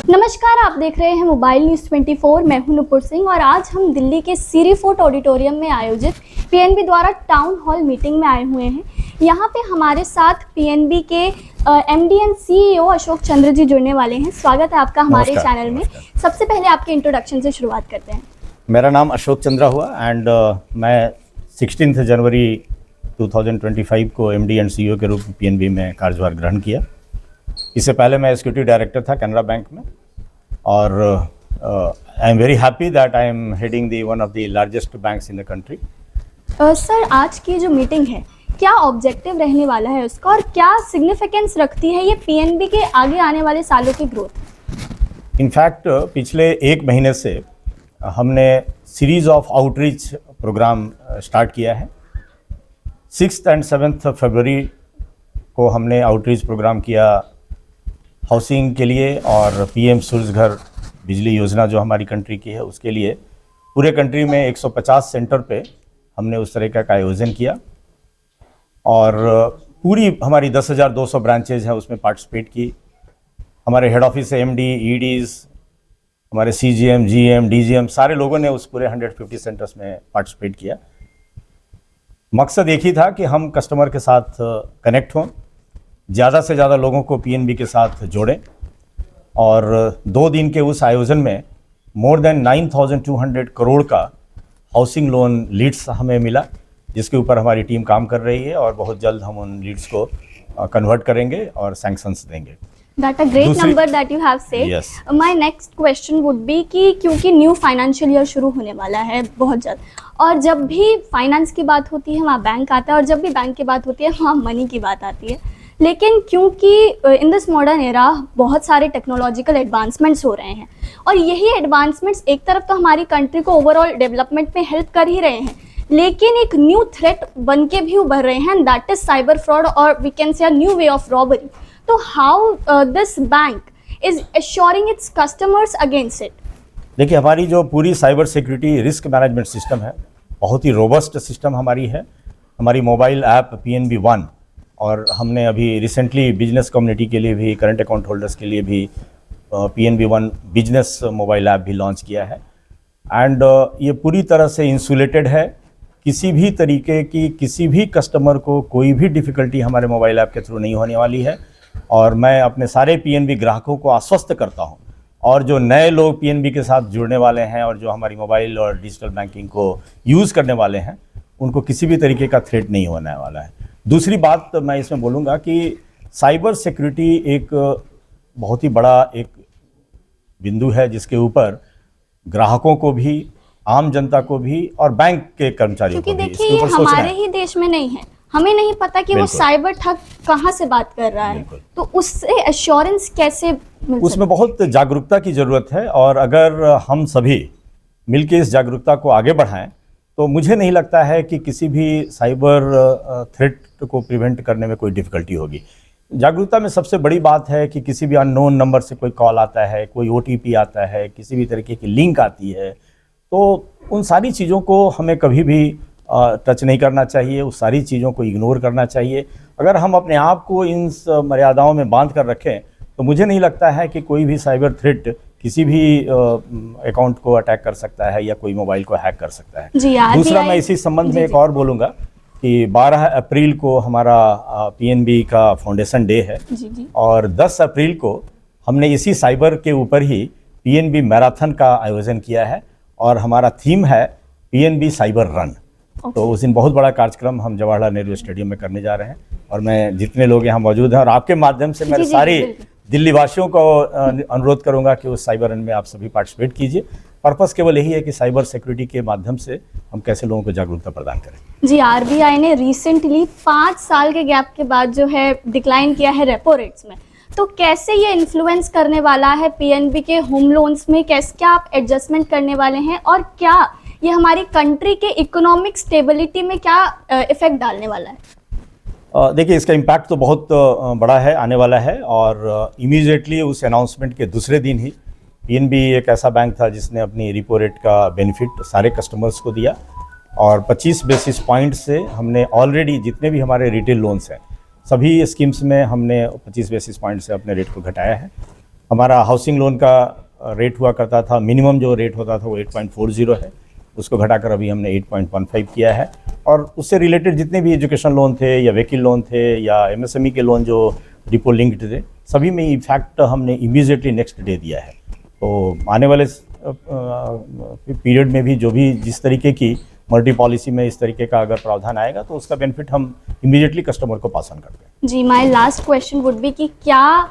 नमस्कार, आप देख रहे हैं मोबाइल न्यूज़ 24। मैं हूं नुपुर सिंह और आज हम दिल्ली के सीरी फोर्ट ऑडिटोरियम में आयोजित पीएनबी द्वारा टाउन हॉल मीटिंग में आए हुए हैं। यहां पे हमारे साथ पीएनबी के MD and CEO Ashok Chandra ji जुड़ने वाले हैं। स्वागत है आपका हमारे चैनल में। सबसे पहले आपके इंट्रोडक्शन से शुरुआत करते हैं। मेरा नाम अशोक चंद्रा हुआ एंड मैं 16 जनवरी 2025 को एमडी एंड सीईओ के रूप में पीएनबी में कार्यभार ग्रहण किया। इससे पहले मैं एग्जीक्यूटिव डायरेक्टर था कैनरा बैंक में और I am very happy that I am heading the one of the largest banks in the country. Sir, आज की जो मीटिंग है क्या ऑब्जेक्टिव रहने वाला है उसका और क्या सिग्निफिकेंस रखती है ये पीएनबी के आगे आने वाले सालों की ग्रोथ? इनफैक्ट पिछले एक महीने से हमने series of outreach program start किया है। 6 और 7 फरवरी को हमने आउटरीच प्रोग्राम किया हाउसिंग के लिए और पीएम सूर्य घर बिजली योजना जो हमारी कंट्री की है उसके लिए पूरे कंट्री में 150 सेंटर पे हमने उस तरह का आयोजन किया और पूरी हमारी 10,200 ब्रांचेज हैं उसमें पार्टिसिपेट की। हमारे हेड ऑफिस से एमडी, ईडीज़, हमारे सीजीएम, जीएम, डीजीएम सारे लोगों ने उस पूरे 150 सेंटर्स में पार्टिसिपेट किया। मकसद एक ही था कि हम कस्टमर के साथ कनेक्ट हों, ज़्यादा से ज़्यादा लोगों को पीएनबी के साथ जोड़ें और 2 दिन के उस आयोजन में मोर देन 9,200 करोड़ का हाउसिंग लोन लीड्स हमें मिला, जिसके ऊपर हमारी टीम काम कर रही है और बहुत जल्द हम उन लीड्स को कन्वर्ट करेंगे और सैंक्शंस देंगे। That a great number that you have said. Yes. My next question would be कि क्योंकि न्यू फाइनेंशियल ईयर शुरू होने वाला है बहुत जल्द और जब भी फाइनेंस की बात होती है वहाँ बैंक आता है और जब भी बैंक की बात होती है वहाँ मनी की बात आती है। लेकिन क्योंकि इन दिस मॉडर्न एरा बहुत सारे टेक्नोलॉजिकल एडवांसमेंट्स हो रहे हैं और यही एडवांसमेंट्स एक तरफ तो हमारी कंट्री को ओवरऑल डेवलपमेंट में हेल्प कर ही रहे हैं, लेकिन एक न्यू थ्रेट बन के भी उभर रहे हैं, दैट इज साइबर फ्रॉड और we can say a new way of robbery. तो how this bank is assuring its customers against it? देखिए, हमारी जो पूरी cyber security risk management system है बहुत ही रोबस्ट सिस्टम हमारी है। हमारी मोबाइल ऐप पीएनबी वन और हमने अभी रिसेंटली बिजनेस कम्युनिटी के लिए भी, करंट अकाउंट होल्डर्स के लिए भी PNB one business mobile app भी लॉन्च किया है एंड ये पूरी तरह से इंसुलेटेड है। किसी भी तरीके की किसी भी कस्टमर को कोई भी डिफ़िकल्टी हमारे मोबाइल ऐप के थ्रू नहीं होने वाली है और मैं अपने सारे पीएनबी ग्राहकों को आश्वस्त करता हूं और जो नए लोग पीएनबी के साथ जुड़ने वाले हैं और जो हमारी मोबाइल और डिजिटल बैंकिंग को यूज़ करने वाले हैं उनको किसी भी तरीके का थ्रेट नहीं होने वाला है। दूसरी बात मैं इसमें बोलूँगा कि साइबर सिक्योरिटी एक बहुत ही बड़ा एक बिंदु है जिसके ऊपर ग्राहकों को भी, आम जनता को भी और बैंक के कर्मचारियों को भी इसके ऊपर सोचना है। हमारे ही देश में नहीं है, हमें नहीं पता कि वो साइबर ठग कहाँ से बात कर रहा है, तो उससे एश्योरेंस कैसे मिल उसमें बहुत जागरूकता की ज़रूरत है और अगर हम सभी मिलकर इस जागरूकता को आगे बढ़ाएं तो मुझे नहीं लगता है कि किसी भी साइबर थ्रेट को प्रिवेंट करने में कोई डिफ़िकल्टी होगी। जागरूकता में सबसे बड़ी बात है कि किसी भी अननोन नंबर से कोई कॉल आता है, कोई ओटीपी आता है, किसी भी तरीके की लिंक आती है, तो उन सारी चीज़ों को हमें कभी भी टच नहीं करना चाहिए, उस सारी चीज़ों को इग्नोर करना चाहिए। अगर हम अपने आप को इन मर्यादाओं में बांध कर रखें तो मुझे नहीं लगता है कि कोई भी साइबर थ्रेट किसी भी अकाउंट को अटैक कर सकता है या कोई मोबाइल को हैक कर सकता है। दूसरा, मैं इसी संबंध में एक और बोलूँगा कि 12 अप्रैल को हमारा पीएनबी का फाउंडेशन डे है और 10 अप्रैल को हमने इसी साइबर के ऊपर ही पीएनबी मैराथन का आयोजन किया है और हमारा थीम है पीएनबी साइबर रन। तो उस दिन बहुत बड़ा कार्यक्रम हम जवाहरलाल नेहरू स्टेडियम में करने जा रहे हैं और मैं जितने लोग यहाँ मौजूद हैं और आपके माध्यम से मेरे सारे दिल्ली वासियों को अनुरोध करूंगा कि उस साइबर रन में आप सभी पार्टिसिपेट कीजिए। पर्पस केवल यही है कि साइबर सिक्योरिटी के माध्यम से हम कैसे लोगों को जागरूकता प्रदान करें। जी, आरबीआई ने रिसेंटली 5 साल के गैप के बाद जो है डिक्लाइन किया है रेपो रेट्स में, तो कैसे ये इन्फ्लुएंस करने वाला है पीएनबी के होम लोन्स में? कैसे क्या आप एडजस्टमेंट करने वाले हैं और क्या ये हमारी कंट्री के इकोनॉमिक स्टेबिलिटी में क्या इफेक्ट डालने वाला है? देखिए, इसका इम्पैक्ट तो बहुत बड़ा है, आने वाला है और इमीडिएटली उस अनाउंसमेंट के दूसरे दिन ही पीएनबी एक ऐसा बैंक था जिसने अपनी रिपो रेट का बेनिफिट सारे कस्टमर्स को दिया और 25 बेसिस पॉइंट से हमने ऑलरेडी जितने भी हमारे रिटेल लोन्स हैं सभी स्कीम्स में हमने 25 बेसिस पॉइंट से अपने रेट को घटाया है हमारा हाउसिंग लोन का रेट हुआ करता था, मिनिमम जो रेट होता था वो 8.40 है, उसको घटाकर अभी हमने 8.15 किया है। और उससे रिलेटेड जितने भी एजुकेशन लोन थे या व्हीकल लोन थे या एमएसएमई के लोन जो डिपो लिंक्ड थे, सभी में इफैक्ट हमने इमीडिएटली नेक्स्ट डे दिया है। तो आने वाले पीरियड में भी जो भी जिस तरीके की मल्टी पॉलिसी में इस तरीके का अगर प्रावधान आएगा तो उसका बेनिफिट हम इमीडिएटली कस्टमर को पास ऑन करते हैं। जी, my last question would be कि क्या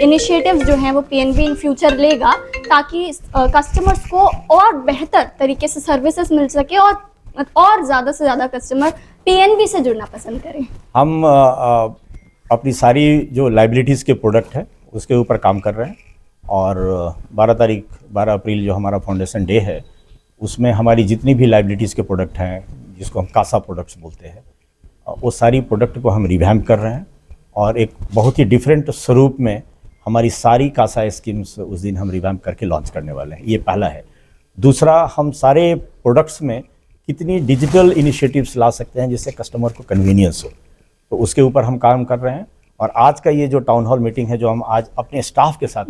इनिशिएटिव्स जो हैं वो पीएनबी इन फ्यूचर लेगा ताकि कस्टमर्स को और बेहतर तरीके से सर्विसेज मिल सके और ज़्यादा से ज़्यादा कस्टमर पीएनबी से जुड़ना पसंद करें। हम अपनी सारी जो लाइबिलिटीज़ के प्रोडक्ट है उसके ऊपर काम कर रहे हैं और 12 अप्रैल जो हमारा फाउंडेशन डे है उसमें हमारी जितनी भी लाइबिलिटीज़ के प्रोडक्ट हैं, जिसको हम कासा प्रोडक्ट्स बोलते हैं, वो सारी प्रोडक्ट को हम रिवैम्प कर रहे हैं और एक बहुत ही डिफरेंट स्वरूप में हमारी सारी कासा स्कीम्स उस दिन हम रिवैम्प करके लॉन्च करने वाले हैं। ये पहला है। दूसरा, हम सारे प्रोडक्ट्स में कितनी डिजिटल इनिशिएटिव्स ला सकते हैं जिससे कस्टमर को कन्वीनियंस हो, तो उसके ऊपर हम काम कर रहे हैं। और आज का ये जो टाउन हॉल मीटिंग है जो हम आज अपने स्टाफ के साथ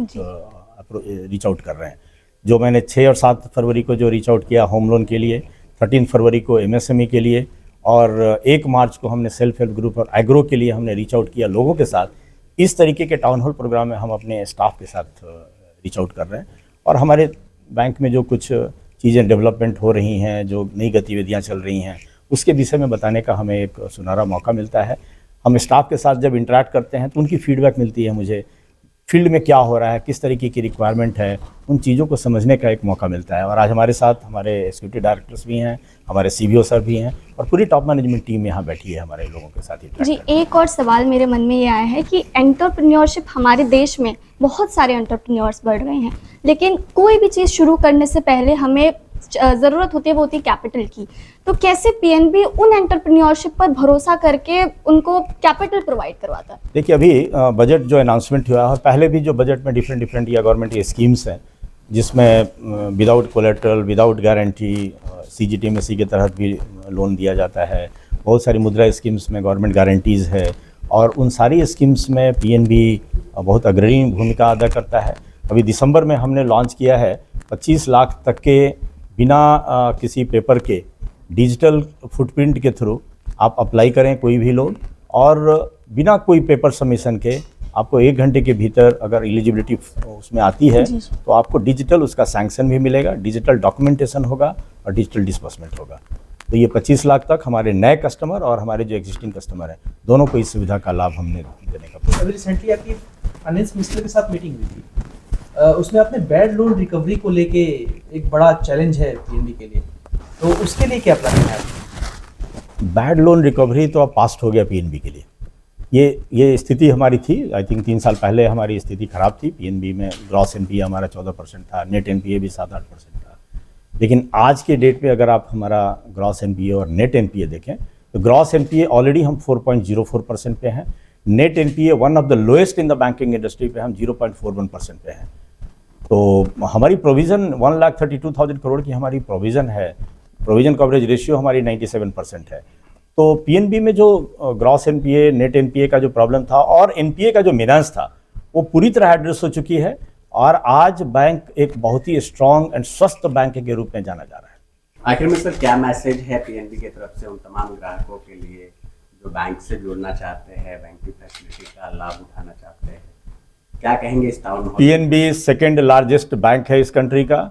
रीच आउट कर रहे हैं, जो मैंने 6 और 7 फरवरी को जो रीच आउट किया होम लोन के लिए, 13 फरवरी को एमएसएमई के लिए और 1 मार्च को हमने सेल्फ हेल्प ग्रुप और एग्रो के लिए हमने रीच आउट किया लोगों के साथ। इस तरीके के टाउन हॉल प्रोग्राम में हम अपने स्टाफ के साथ रीच आउट कर रहे हैं और हमारे बैंक में जो कुछ चीज़ें डेवलपमेंट हो रही हैं, जो नई गतिविधियां चल रही हैं, उसके विषय में बताने का हमें एक सुनहरा मौका मिलता है। हम स्टाफ के साथ जब इंटरेक्ट करते हैं तो उनकी फीडबैक मिलती है, मुझे फील्ड में क्या हो रहा है, किस तरीके की रिक्वायरमेंट है, उन चीज़ों को समझने का एक मौका मिलता है। और आज हमारे साथ हमारे एग्जीक्यूटिव डायरेक्टर्स भी हैं, हमारे सीबीओ सर भी हैं और पूरी टॉप मैनेजमेंट टीम यहाँ बैठी है हमारे लोगों के साथ। जी, एक और सवाल मेरे मन में ये आया है कि एंटरप्रेन्योरशिप हमारे देश में बहुत सारे एंटरप्रेन्योर्स बढ़ रहे हैं, लेकिन कोई भी चीज़ शुरू करने से पहले हमें ज़रूरत होती है, वो होती है कैपिटल की। तो कैसे पीएनबी उन एंटरप्रेन्योरशिप पर भरोसा करके उनको कैपिटल प्रोवाइड करवाता है? देखिए, अभी बजट जो अनाउंसमेंट हुआ है, पहले भी जो बजट में डिफरेंट या गवर्नमेंट की स्कीम्स हैं जिसमें without collateral, without guarantee, CGTMSC के तहत भी लोन दिया जाता है। बहुत सारी मुद्रा स्कीम्स में गवर्नमेंट गारंटीज़ है और उन सारी स्कीम्स में पीएनबी बहुत अग्रणी भूमिका अदा करता है। अभी दिसंबर में हमने लॉन्च किया है 25 लाख तक के बिना किसी पेपर के डिजिटल फुटप्रिंट के थ्रू आप अप्लाई करें कोई भी लोन, और बिना कोई पेपर सबमिशन के आपको 1 घंटे के भीतर अगर एलिजिबिलिटी उसमें आती है तो आपको डिजिटल उसका सैंक्शन भी मिलेगा, डिजिटल डॉक्यूमेंटेशन होगा और डिजिटल डिस्बर्समेंट होगा। तो ये 25 लाख तक हमारे नए कस्टमर और हमारे जो एग्जिस्टिंग कस्टमर हैं, दोनों को इस सुविधा का लाभ हमने देने का। अभी रिसेंटली आपकी फाइनेंस मिनिस्टर के साथ मीटिंग हुई थी, उसमें आपने बैड लोन रिकवरी को लेके, एक बड़ा चैलेंज है पीएनबी के लिए, तो उसके लिए क्या प्लान है? बैड लोन रिकवरी तो अब पास्ट हो गया पीएनबी के लिए। ये स्थिति हमारी थी, आई थिंक 3 साल पहले हमारी स्थिति खराब थी। पीएनबी में ग्रॉस एनपीए हमारा 14% था, नेट एनपीए भी 7-8% था। लेकिन आज के डेट पे अगर आप हमारा ग्रॉस एनपीए और नेट एनपीए देखें तो ग्रॉस एनपीए ऑलरेडी हम 4.04% पे हैं, net NPA one of the lowest in the banking industry पे हम 0.41% पे हैं। तो हमारी प्रोविज़न 1,32,000 करोड़ की हमारी प्रोविज़न है, प्रोविज़न कवरेज रेशियो हमारी 97% है। तो पीएनबी में जो ग्रॉस एनपीए, नेट एनपीए का जो प्रॉब्लम था और एनपीए का जो मेनांस था वो पूरी तरह एड्रेस हो चुकी है और आज बैंक एक बहुत ही स्ट्रॉन्ग एंड स्वस्थ बैंक के रूप में जाना जा रहा है। आखिर में सर क्या मैसेज है पीएनबी की तरफ से उन तमाम ग्राहकों के लिए जो बैंक से जुड़ना चाहते हैं, बैंक की फैसिलिटी का लाभ उठाना चाहते हैं, क्या कहेंगे इस town hall? PNB second largest bank है इस कंट्री का,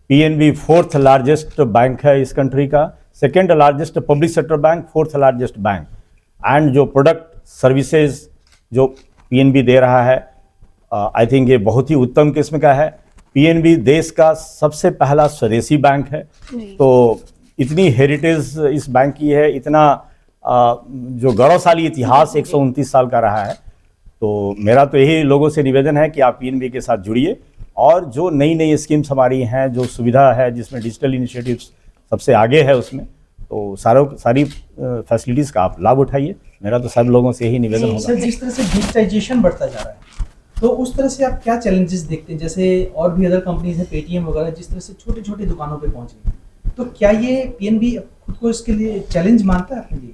पीएनबी 4th लार्जेस्ट बैंक है इस कंट्री का, second largest public sector bank, 4th largest bank. And जो प्रोडक्ट सर्विसेज जो पीएनबी दे रहा है, आई थिंक ये बहुत ही उत्तम किस्म का है। पीएनबी देश का सबसे पहला स्वदेशी बैंक है, तो इतनी हेरिटेज इस बैंक की है, इतना जो गौरवशाली इतिहास 129 साल का रहा है। तो मेरा तो यही लोगों से निवेदन है कि आप पीएनबी के साथ जुड़िए और जो नई नई स्कीम्स हमारी हैं, जो सुविधा है जिसमें डिजिटल इनिशिएटिव्स सबसे आगे है उसमें, तो सारी फैसिलिटीज़ का आप लाभ उठाइए। मेरा तो सब लोगों से यही निवेदन होगा। सर, जिस तरह से डिजिटाइजेशन बढ़ता जा रहा है तो उस तरह से आप क्या चैलेंजेस देखते हैं? जैसे और भी अदर कंपनीज हैं, पेटीएम वगैरह, जिस तरह से छोटी छोटी दुकानों पे पहुंच गई, तो क्या ये पीएनबी खुद को इसके लिए चैलेंज मानता है अपने लिए?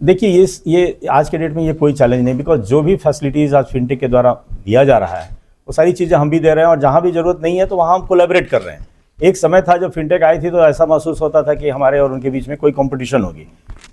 देखिए, ये आज के डेट में ये कोई चैलेंज नहीं, बिकॉज जो भी फैसिलिटीज़ आज फिनटेक के द्वारा दिया जा रहा है वो सारी चीज़ें हम भी दे रहे हैं, और जहाँ भी ज़रूरत नहीं है तो वहाँ हम कोलैबोरेट कर रहे हैं। एक समय था जब फिनटेक आई थी तो ऐसा महसूस होता था कि हमारे और उनके बीच में कोई कंपटीशन होगी,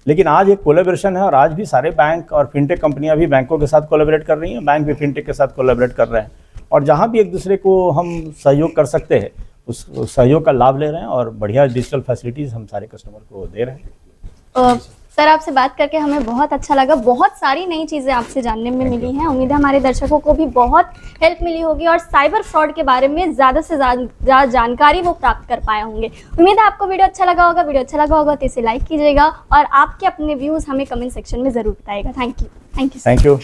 लेकिन आज एक कोलैबोरेशन है और आज भी सारे बैंक और फिनटेक कंपनियां भी बैंकों के साथ कोलैबोरेट कर रही हैं, बैंक भी फिनटेक के साथ कोलैबोरेट कर रहे हैं, और जहां भी एक दूसरे को हम सहयोग कर सकते हैं उस सहयोग का लाभ ले रहे हैं और बढ़िया डिजिटल फैसिलिटीज़ हम सारे कस्टमर को दे रहे हैं। सर, आपसे बात करके हमें बहुत अच्छा लगा, बहुत सारी नई चीज़ें आपसे जानने में मिली हैं। उम्मीद है हमारे दर्शकों को भी बहुत हेल्प मिली होगी और साइबर फ्रॉड के बारे में ज़्यादा से ज़्यादा जानकारी वो प्राप्त कर पाए होंगे। उम्मीद है आपको वीडियो अच्छा लगा होगा तो इसे लाइक कीजिएगा और आपके अपने व्यूज़ हमें कमेंट सेक्शन में ज़रूर बताइएगा। Thank you. Thank you.